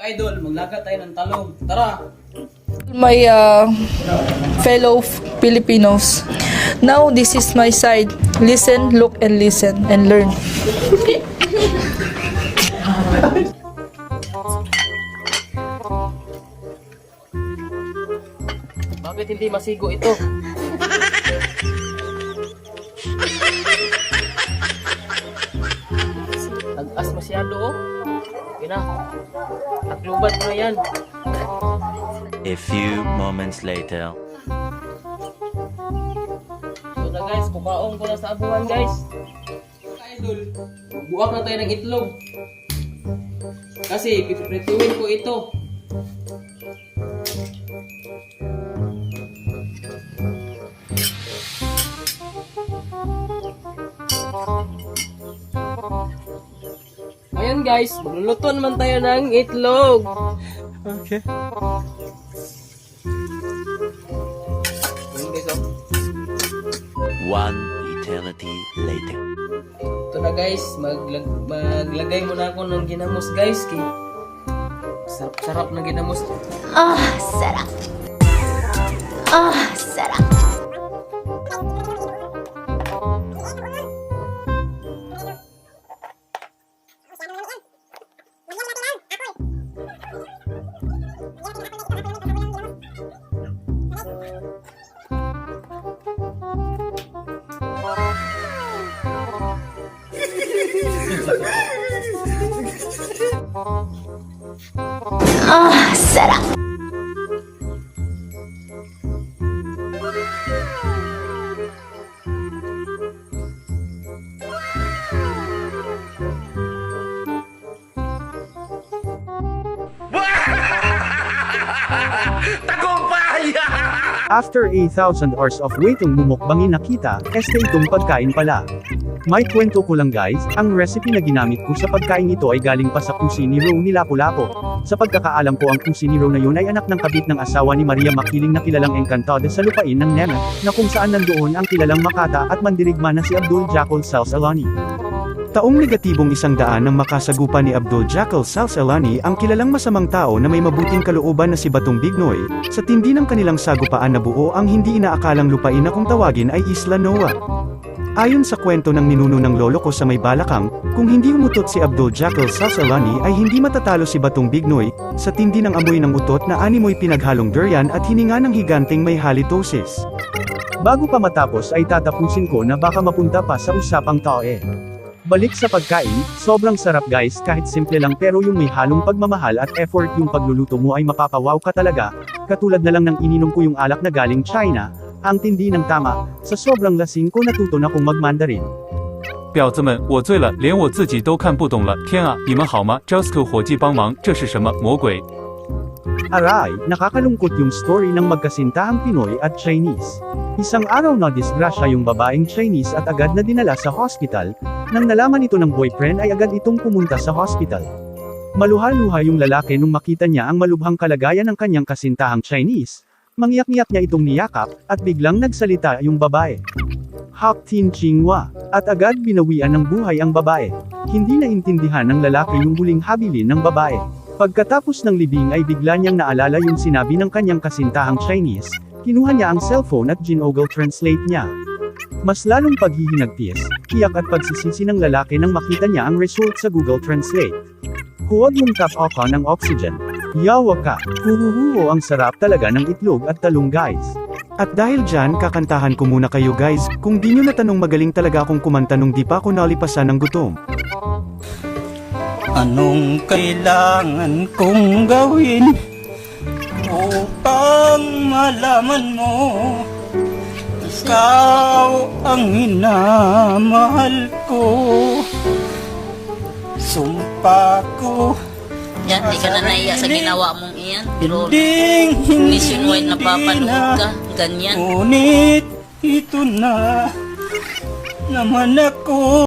Idol, maglaga tayo ng talong. Tara! My fellow Filipinos, now this is my side. Listen, look, and listen, and learn. Bakit hindi masigo ito? Nag-as masyado oh. Okay na. Takluban mo na yan. A few moments later. So na guys, kumaong ko na sa abuhan guys. Idol, buwak na tayo ng itlog. Kasi piprituin ko ito. Ayan guys, magluluto naman tayo ng itlog. Okay. Ayan guys, oh. One eternity later. Ito na guys, maglagay muna ako ng ginamos guys. Sarap-sarap na ginamos. Sarap. Sarap. Sarap. After 8,000 hours of waiting mumukbangin nakita, itong pagkain pala. May kwento ko lang guys, ang recipe na ginamit ko sa pagkain ito ay galing pa sa Cusinero ni Lapu-Lapu. Sa pagkakaalam ko ang Cusinero na yun ay anak ng kabit ng asawa ni Maria Makiling na kilalang engkantada sa lupain ng Nemeth, na kung saan nandoon ang kilalang makata at mandirigma na si Abdul Jackal Salsalani. Taong negatibong 100 ng makasagupa ni Abdul Jackal Salsalani ang kilalang masamang tao na may mabuting kalooban na si Batong Bignoy, sa tindi ng kanilang sagupaan na buo ang hindi inaakalang lupain na kung tawagin ay Isla Noa. Ayon sa kwento ng ninuno ng lolo ko sa may Balakang, kung hindi umutot si Abdul Jackal Salsalani ay hindi matatalo si Batong Bignoy, sa tindi ng amoy ng utot na animoy pinaghalong durian at hininga ng higanteng may halitosis. Bago pa matapos ay tatapusin ko na baka mapunta pa sa usapang tae. Balik sa pagkain, sobrang sarap guys kahit simple lang pero yung may halong pagmamahal at effort yung pagluluto mo ay mapapawaw ka talaga, katulad na lang ng ininom ko yung alak na galing China, ang tindi ng tama, sa sobrang lasing ko natuto na kong mag-Mandarin. 婊子们，我醉了，连我自己都看不懂了。天啊，你们好吗 ？Josco 伙计帮忙，这是什么魔鬼？ Aray, nakakalungkot yung story ng magkasintahang Pinoy at Chinese. Isang araw na disgrasya yung babaeng Chinese at agad na dinala sa hospital. Nang nalaman ito ng boyfriend ay agad itong pumunta sa hospital. Maluha-luha yung lalaki nung makita niya ang malubhang kalagayan ng kanyang kasintahang Chinese. Mangyak-ngyak niya itong niyakap, at biglang nagsalita yung babae. Hak Tin Chingwa, at agad binawian ng buhay ang babae. Hindi naintindihan ng lalaki yung huling habilin ng babae. Pagkatapos ng libing ay bigla niyang naalala yung sinabi ng kanyang kasintahang Chinese, kinuha niya ang cellphone at Google Translate niya. Mas lalong paghihinagpis, iyak at pagsisisi ng lalaki nang makita niya ang result sa Google Translate. Huwag mong tap off ng oxygen. Yawa ka, huhuhuho ang sarap talaga ng itlog at talong guys. At dahil dyan kakantahan ko muna kayo guys, kung di nyo natanong magaling talaga akong kumanta nung di pa ako nalipasan ng gutom. Anong kailangan kong gawin upang malaman mo ikaw ang minamahal ko? Sumpa ko Yan, di ka na naiya sa ginawa mong iyan. Pero hindi nationwide napapanood ka. Ganyan. Ngunit ito na naman ako.